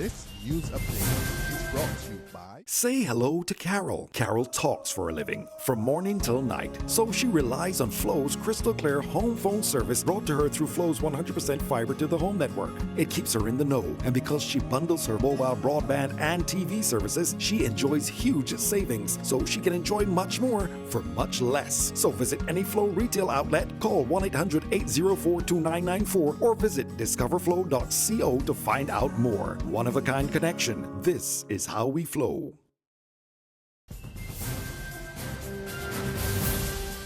This news update is brought to you by... Say hello to Carol. Carol talks for a living, from morning till night. So she relies on Flow's crystal clear home phone service brought to her through Flow's 100% fiber to the home network. It keeps her in the know, and because she bundles her mobile broadband and TV services, she enjoys huge savings, so she can enjoy much more for much less. So visit any Flow retail outlet, call 1-800-804-2994, or visit discoverflow.co to find out more. One-of-a-kind connection. This is how we flow.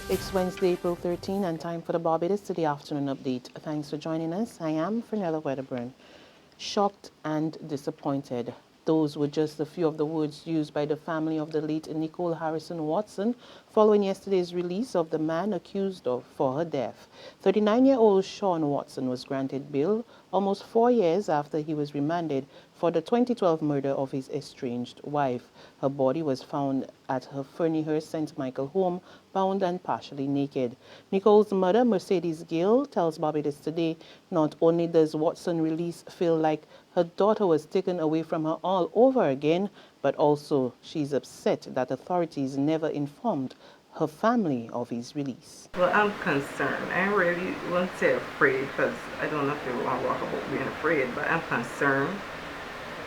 It's Wednesday, April 13, and time for the Barbados Today afternoon update. Thanks for joining us. I am Fernella Wedderburn. Shocked and disappointed. Those were just a few of the words used by the family of the late Nicole Harrison-Watson following yesterday's release of the man accused of for her death. 39-year-old Sean Watson was granted bail almost 4 years after he was remanded for the 2012 murder of his estranged wife. Her body was found at her Ferniehurst St. Michael home, bound and partially naked. Nicole's mother, Mercedes Gill, tells Barbados Today not only does Watson's release feel like her daughter was taken away from her all over again, but also she's upset that authorities never informed her family of his release. Well, I'm concerned. I really won't say afraid because I don't know if they want to walk about being afraid, but I'm concerned.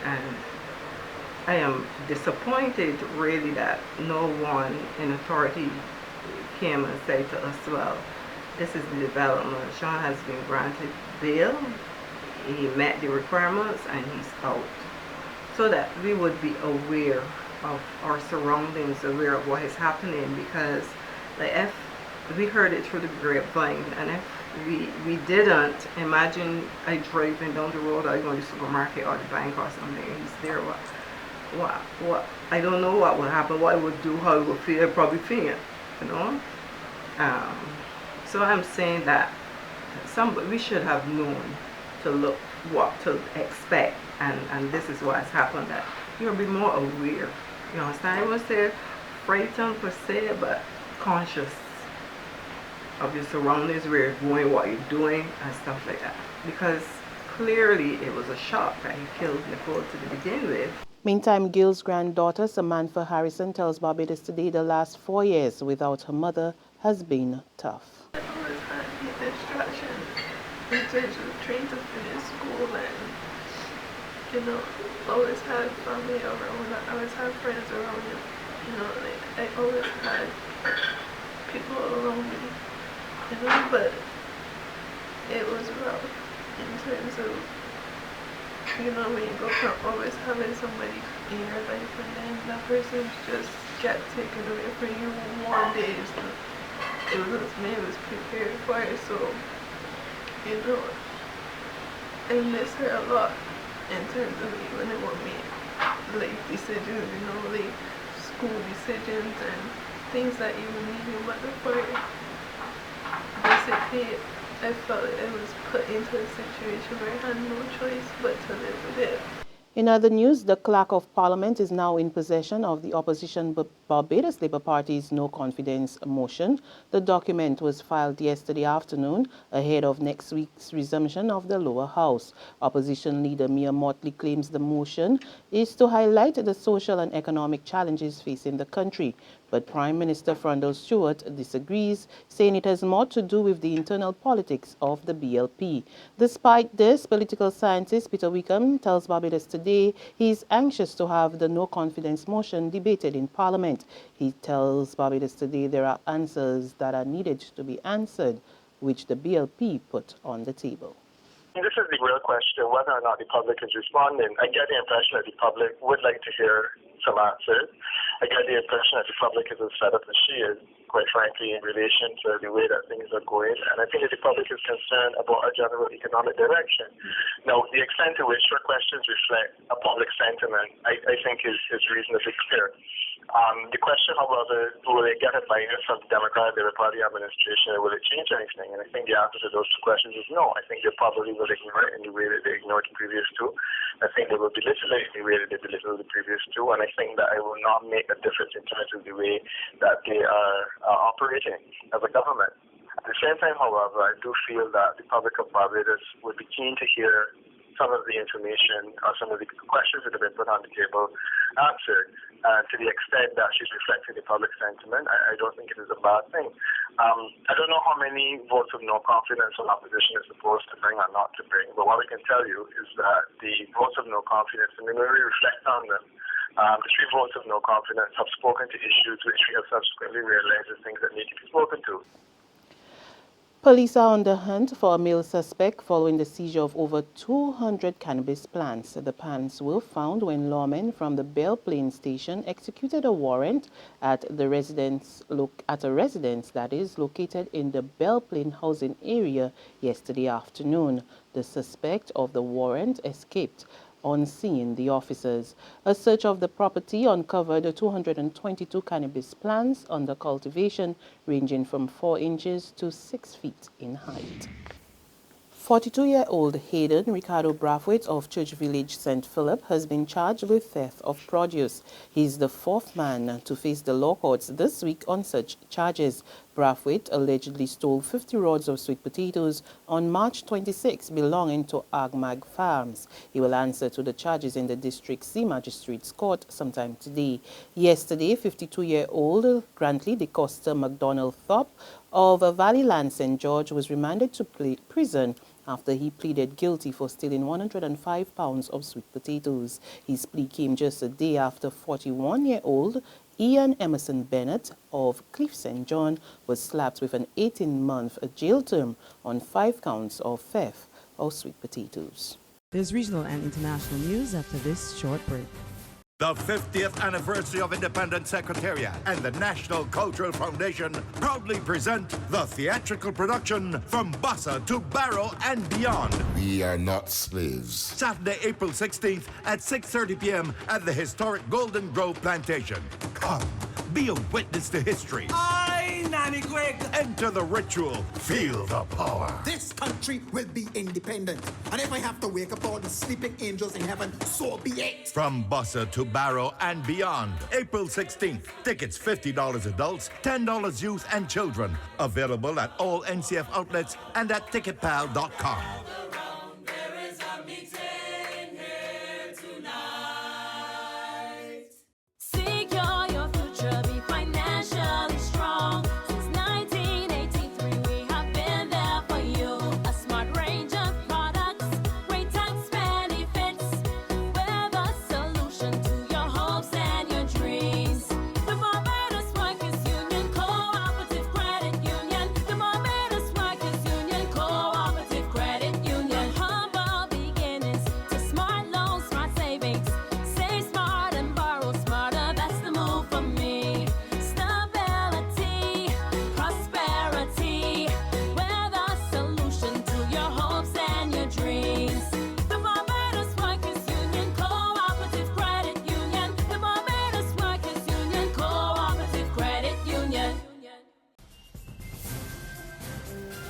And I am disappointed really that no one in authority came and said to us, well, this is the development. Sean has been granted bail, he met the requirements, and he's out. So that we would be aware of our surroundings, aware of what is happening, because like if we heard it through the grapevine, and if we didn't, imagine I driving down the road, I go to the supermarket or the bank or something, and he's there, what I don't know what will happen, what I would do, how I would feel. I'd probably faint, you know. So I'm saying that we should have known to look what to expect, and this is what has happened, that you'll be more aware. You understand? I won't say frightened per se, but conscious of your surroundings, where you're going, what you're doing, and stuff like that. Because clearly it was a shock that he killed Nicole to begin with. Meantime, Gil's granddaughter, Samantha Harrison, tells Barbados Today the last 4 years without her mother has been tough. I always had the distraction in terms of trying to finish school, and always had family around, I always had friends around me, like I always had people around me, but it was rough in terms of, when you go from always having somebody in your life and then that person just get taken away from you one day. So it was prepared for it, so I miss her a lot in terms of even when we make decisions, like school decisions and things that you would need your mother for. Basically, I felt like I was put into a situation where I had no choice but to live with it. In other news, the Clerk of Parliament is now in possession of the opposition Barbados Labour Party's no confidence motion. The document was filed yesterday afternoon ahead of next week's resumption of the lower house. Opposition leader Mia Motley claims the motion is to highlight the social and economic challenges facing the country. But Prime Minister Frondell Stewart disagrees, saying it has more to do with the internal politics of the BLP. Despite this, political scientist Peter Wickham tells Barbados Today he is anxious to have the no-confidence motion debated in Parliament. He tells Barbados Today there are answers that are needed to be answered, which the BLP put on the table. This is the real question, whether or not the public is responding. I get the impression that the public would like to hear some answers. I get the impression that the public is as fed up as she is, quite frankly, in relation to the way that things are going. And I think that the public is concerned about our general economic direction. Now, the extent to which your questions reflect a public sentiment, I think is reasonably clear. The question, however, will it get a buy-in from the Democratic Labour Party administration, or will it change anything? And I think the answer to those two questions is no. I think they probably will ignore it in the way that they ignored the previous two. I think they will belittle it in the way that they belittled the previous two, and I think that it will not make a difference in terms of the way that they are operating as a government. At the same time, however, I do feel that the public of Barbados would be keen to hear some of the information or some of the questions that have been put on the table answered. To the extent that she's reflecting the public sentiment, I don't think it is a bad thing. I don't know how many votes of no confidence an opposition is supposed to bring or not to bring, but what we can tell you is that the votes of no confidence, and when we reflect on them, the 3 votes of no confidence have spoken to issues which we have subsequently realized are things that need to be spoken to. Police are on the hunt for a male suspect following the seizure of over 200 cannabis plants. The plants were found when lawmen from the Belle Plaine station executed a warrant at a residence that is located in the Belle Plaine housing area yesterday afternoon. The suspect of the warrant escaped on seeing the officers. A search of the property uncovered 222 cannabis plants under cultivation ranging from 4 inches to 6 feet in height. 42-year-old Hayden Ricardo Brathwaite of Church Village, St. Philip, has been charged with theft of produce. He is the 4th man to face the law courts this week on such charges. Brathwaite allegedly stole 50 rods of sweet potatoes on March 26 belonging to Agmag Farms. He will answer to the charges in the District C Magistrates Court sometime today. Yesterday, 52-year-old Grantley DeCosta McDonald Thorpe of Valleyland St. George was remanded to prison after he pleaded guilty for stealing 105 pounds of sweet potatoes. His plea came just a day after 41-year-old Ian Emerson Bennett of Cliff St. John was slapped with an 18-month jail term on 5 counts of theft of sweet potatoes. There's regional and international news after this short break. The 50th anniversary of Independent Secretariat and the National Cultural Foundation proudly present the theatrical production From Bossa to Barrow and Beyond. We are not slaves. Saturday, April 16th at 6:30 p.m. at the historic Golden Grove Plantation. Come, be a witness to history. Aye, Nanny Greg. Enter the ritual. Feel the power. This country will be independent. And if I have to wake up all the sleeping angels in heaven, so be it. From Bossa to Barrow and Beyond. April 16th. Tickets $50 adults, $10 youth and children. Available at all NCF outlets and at ticketpal.com.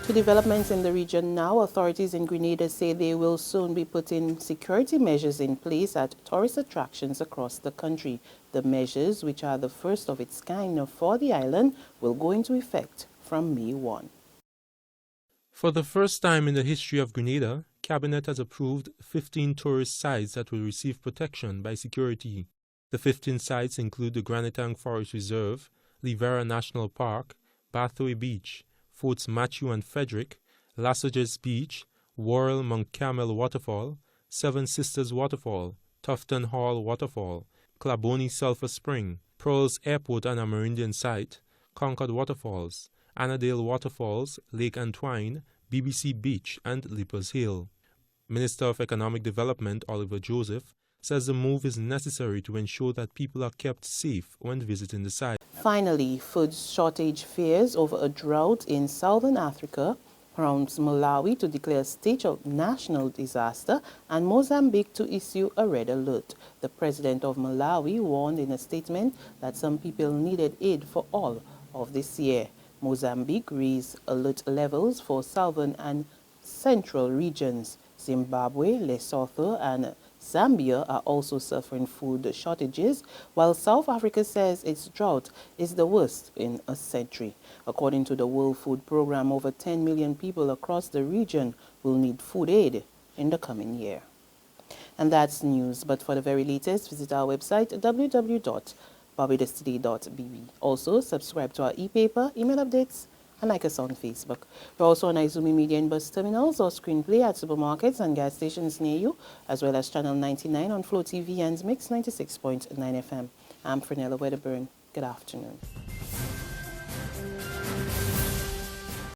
To developments in the region now, authorities in Grenada say they will soon be putting security measures in place at tourist attractions across the country. The measures, which are the first of its kind for the island, will go into effect from May 1. For the first time in the history of Grenada, Cabinet has approved 15 tourist sites that will receive protection by security. The 15 sites include the Granitang Forest Reserve, Livera National Park, Bathway Beach, Forts Matthew and Frederick, Lassages Beach, Worrell Mount Carmel Waterfall, Seven Sisters Waterfall, Tufton Hall Waterfall, Claboni Sulphur Spring, Pearls Airport and Amerindian Site, Concord Waterfalls, Annadale Waterfalls, Lake Antoine, BBC Beach and Leapers Hill. Minister of Economic Development Oliver Joseph says the move is necessary to ensure that people are kept safe when visiting the site. Finally, food shortage fears over a drought in southern Africa prompts Malawi to declare a state of national disaster and Mozambique to issue a red alert. The president of Malawi warned in a statement that some people needed aid for all of this year. Mozambique raised alert levels for southern and central regions. Zimbabwe, Lesotho and Zambia are also suffering food shortages, while South Africa says its drought is the worst in a century. According to the World Food Programme, over 10 million people across the region will need food aid in the coming year. And that's news. But for the very latest, visit our website, www.barbadostoday.bb. Also, subscribe to our e-paper, email updates, and like us on Facebook. We're also on Izumi Media and bus terminals or screenplay at supermarkets and gas stations near you, as well as Channel 99 on Flow TV and Mix 96.9 FM. I'm Frenella Wedderburn. Good afternoon.